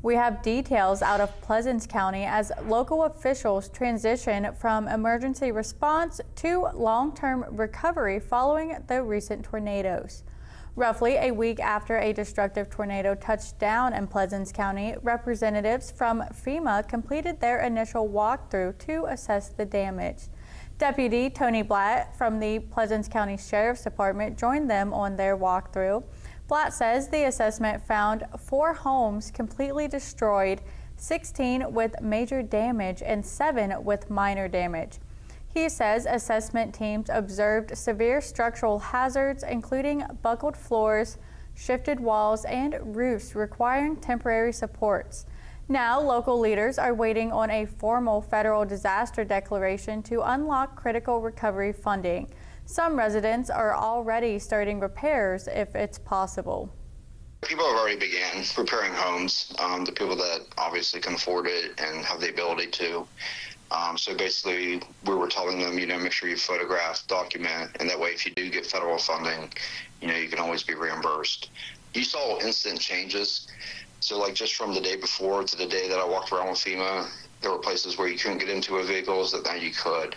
We have details out of Pleasants County as local officials transition from emergency response to long-term recovery following the recent tornadoes. Roughly a week after a destructive tornado touched down in Pleasants County, representatives from FEMA completed their initial walkthrough to assess the damage. Deputy Tony Blatt from the Pleasants County Sheriff's Department joined them on their walkthrough. Blatt says the assessment found 4 homes completely destroyed, 16 with major damage, and 7 with minor damage. He says assessment teams observed severe structural hazards, including buckled floors, shifted walls, and roofs requiring temporary supports. Now, local leaders are waiting on a formal federal disaster declaration to unlock critical recovery funding. Some residents are already starting repairs if it's possible. People have already began repairing homes, the people that obviously can afford it and have the ability to. So basically, we were telling them, make sure you photograph, document, and that way if you do get federal funding, you can always be reimbursed. You saw instant changes. So like just from the day before to the day that I walked around with FEMA, there were places where you couldn't get into a vehicle that now you could.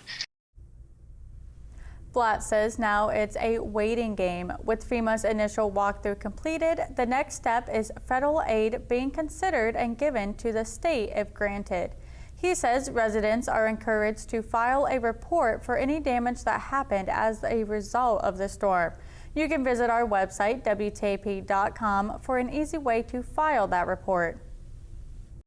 Blatt says now it's a waiting game. With FEMA's initial walkthrough completed, the next step is federal aid being considered and given to the state if granted. He says residents are encouraged to file a report for any damage that happened as a result of the storm. You can visit our website, WTAP.com, for an easy way to file that report.